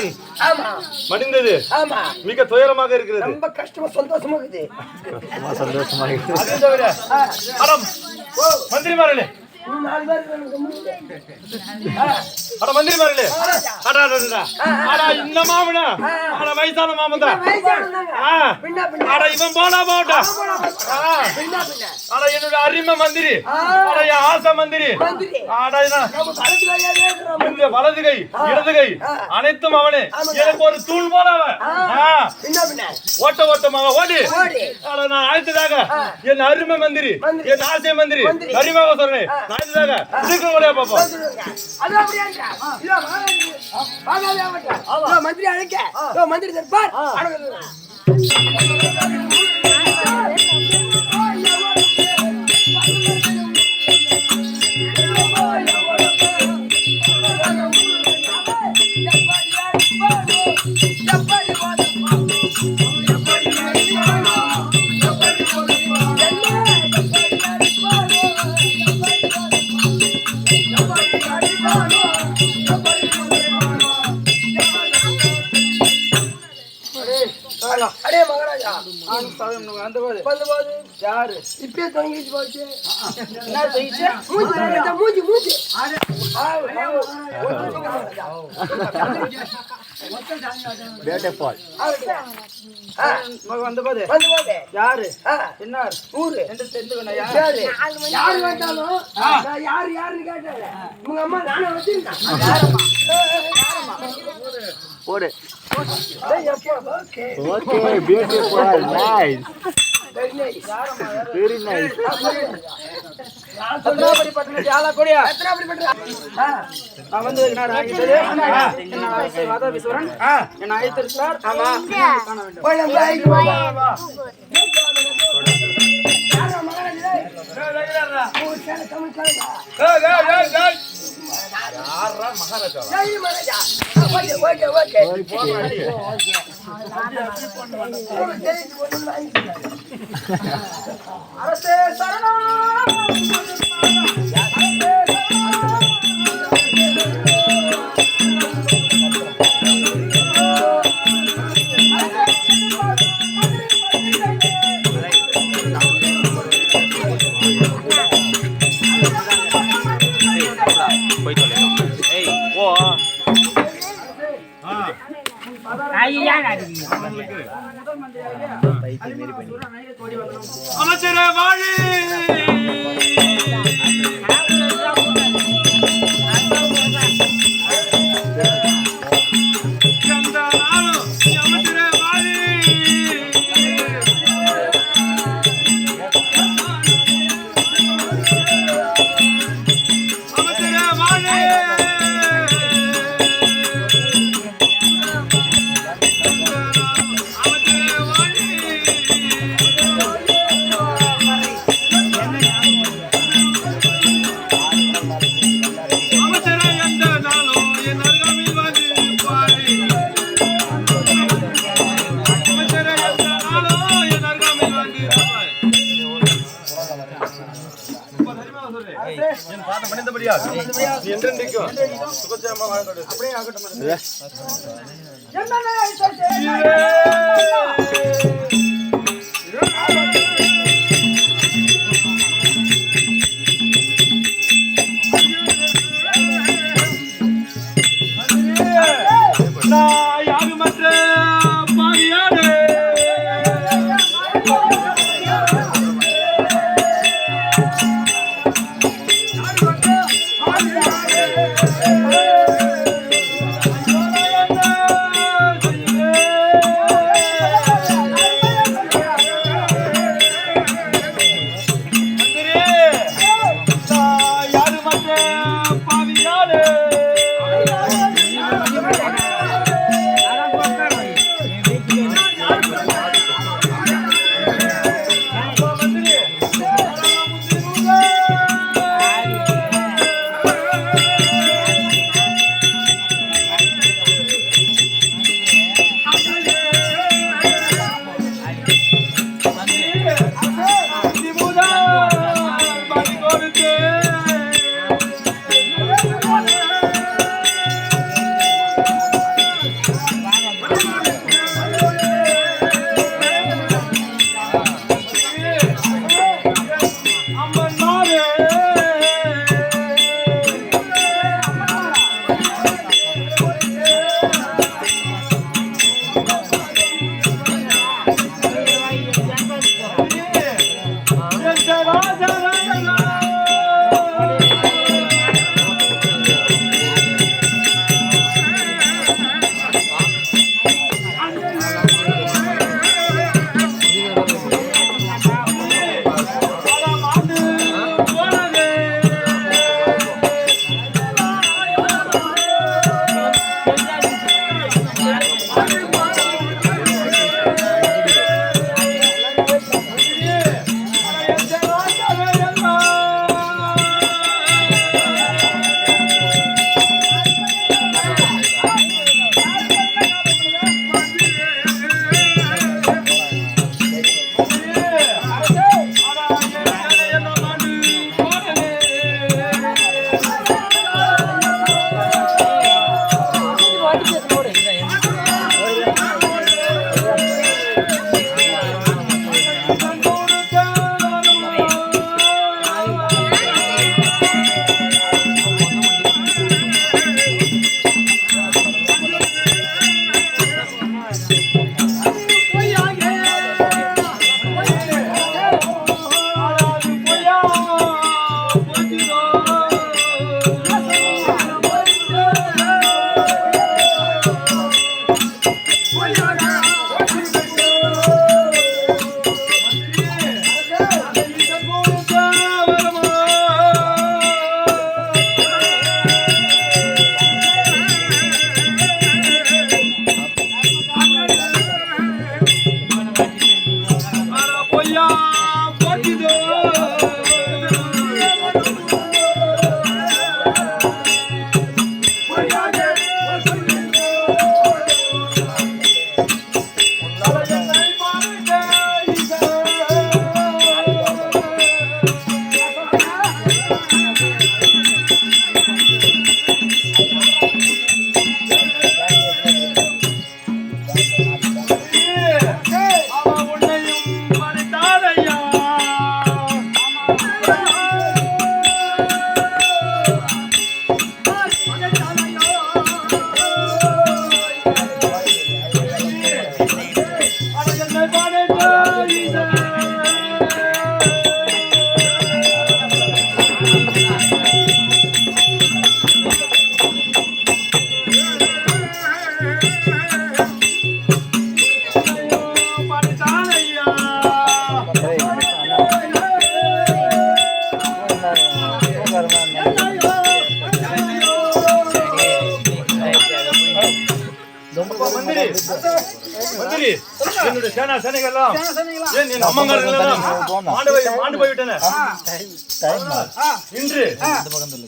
மகன் மடிந்தது மிக துயரமாக இருக்கிறது. ரொம்ப கஷ்டமா சந்தோஷமா இருக்குது. மந்திரிமார்களே மந்திரிமார்களே இந்த மாமனா வயசான மாமன் தான். இவன் போனா போட்டா என்னோட அருமை மந்திரி ஆசை மந்திரி வலது கை இடது கை அனைத்தும் அவனே. எனக்கு ஒரு தூள் போல அவன் ஓட்ட ஓட்டமாக ஓடி நான் அழைத்ததாக என் அருமை மந்திரி என் ஆசை மந்திரி அருமையாக சொல்றேன். அழைத்ததாக பாப்போம் மந்திரி அழைக்க மந்திரி தர்பார் இப்பயே தொங்கிச்சு போச்சு. மூஞ்சி மூஞ்சி யாரு என்ன ஊரு யாரு வேண்டாலும் யாரு யாருன்னு கேட்டாரு. உங்க அம்மா நானே வச்சிருந்தேன் போடு. Okay, beautiful, nice. Very nice. நான் வந்து என்ன விஸ்வரன் என்ன அழைத்திருக்கிறார். அரசே சரணம் அமைச்சரே வாழி அப்படியே ஆகட்டும். யாரு மற்ற பாரியாரு மந்திரி என்னுடைய சேனா சேனைகள்லாம் ஏன் என் அம்மங்காரங்களெல்லாம் மாண்டு போய்விட்டன. இன்று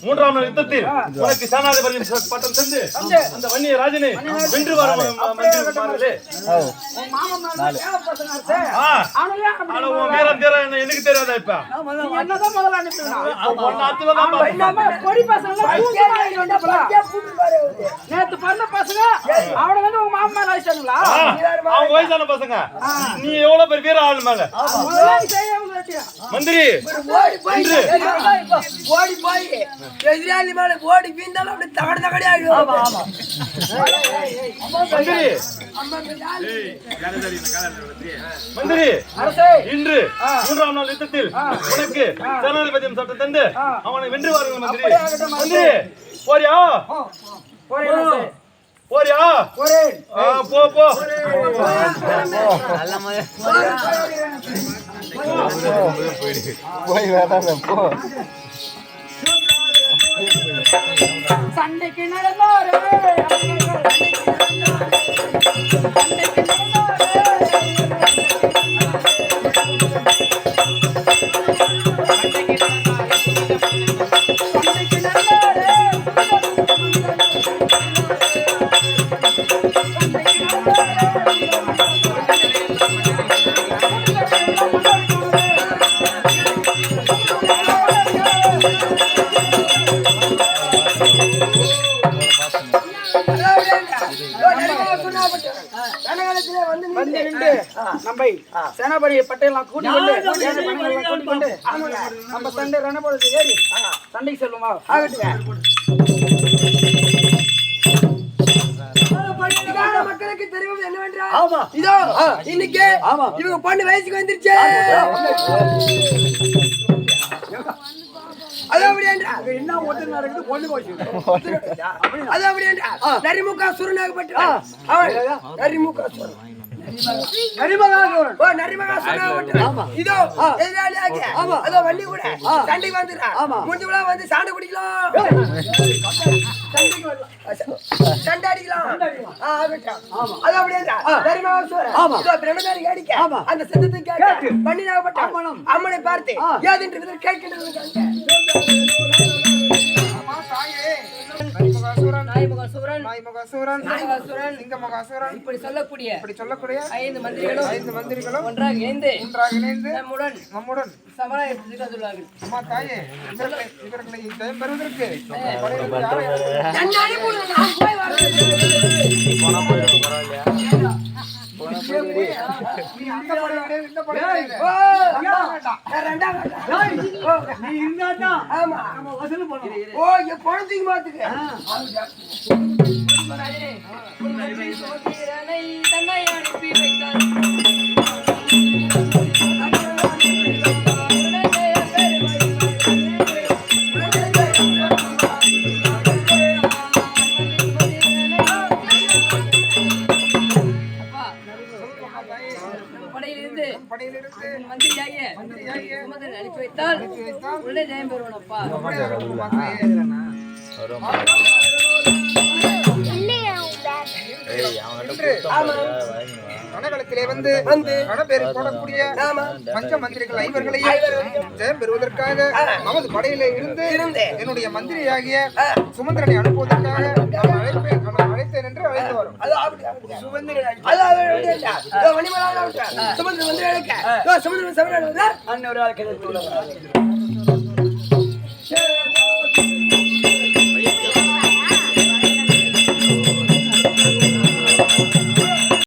3ஆம் நாள் யுத்தத்தில் உனக்கு சேனாதிபதியின் பட்டம் தந்து அந்த வன்னிய ராஜனை வென்று வர மந்திரி வீரம் தீர எனக்கு தெரியாதா? இப்ப நேத்து பண்ண பசங்க அவன வந்து உங்க மாமா மேல ஆயிட்டாங்களா? அவங்க வயசான பசங்க. நீ எவ்வளவு பெரிய வீர ஆளு மேல மந்திரி ஓடி போய் எதிராளி மேல ஓடி வீழ்ந்தாலும் அப்படி தகட தகடி ஆயிடும். மந்திரி இன்று 3ஆம் நாள் யுத்தத்தில் உனக்கு சேனாதிபதியின் சட்டம் தந்து அவனை வென்று வாருங்கள் மந்திரி. மந்திரி போறியா? போறியா? போ போ. சண்டைக்கு நடந்தாரு நம்ம சேனாபதி பட்டையெல்லாம் கூட்டி கொண்டு நம்ம சண்டை ரணபோது ஏறி சண்டைக்கு செல்லுமா? மக்களுக்கு தெரிவது என்னவென்றால் இதோ இன்னைக்கு இவங்க பொண்ணு வயசுக்கு வந்துருச்சு. நரிமுகா சுரனாகப்பட்ட இதோ எதிராளியாக அதோ வண்டி கூட சண்டைக்கு வந்துடுறா. முடிஞ்சவளா வந்து சாண்டை குடிக்கலாம், சண்டை அடிக்கலாம். அது அப்படின்றா நரிமுகா சுரன் இதோ பிரம்மதாரி அடிக்க அந்த சத்தத்தை கேட்க பண்ணினாகப்பட்ட அம்மனை பார்த்து ஏதென்று கேட்கின்றது. நாய்முகாசுரன் சிங்கமுகாசுரன் இப்படி சொல்லக்கூடிய இப்படி சொல்லக்கூடிய 5 மந்திரிகளும் 5 மந்திரிகளும் ஒன்றாக இணைந்து நம்முடன் சமராயத்துக்கு சொல்வார்கள். அம்மா தாயே இவர்களை ஜெயம் பெறுவதற்கு படையிலிருந்து யாரை நன்னாடி போடு, நான் போய் நீ அந்த படை கிடையாது, இந்த படை கிடையாது. நான் ரெண்டாம் கட்டம். நீ இருந்தாதான் ஆமா. நம்ம வசூல் பண்ணுவோம். ஓ, என் குழந்தைக்கு மாத்துக்கு. தன்னை அனுப்பி வைத்தார். படையிலிருந்து மந்திரியாகிய சுமந்திரன் அனுப்பி வைத்தால் உள்ளே ஜெயம் பெறுவனப்பா. கனகளத்திலே வந்து கணப்பேரை போடக்கூடிய பஞ்ச மந்திரிகள் ஐவர்களையும் ஜெயம் பெறுவதற்காக நமது படையிலே இருந்து என்னுடைய மந்திரியாகிய சுமந்திரனை அனுப்புவதற்காக நான் அழைத்தேன் என்று அழைத்து வரும். சுமந்திரன் வந்து அன்ன ஒரு ஆள் கிடைத்து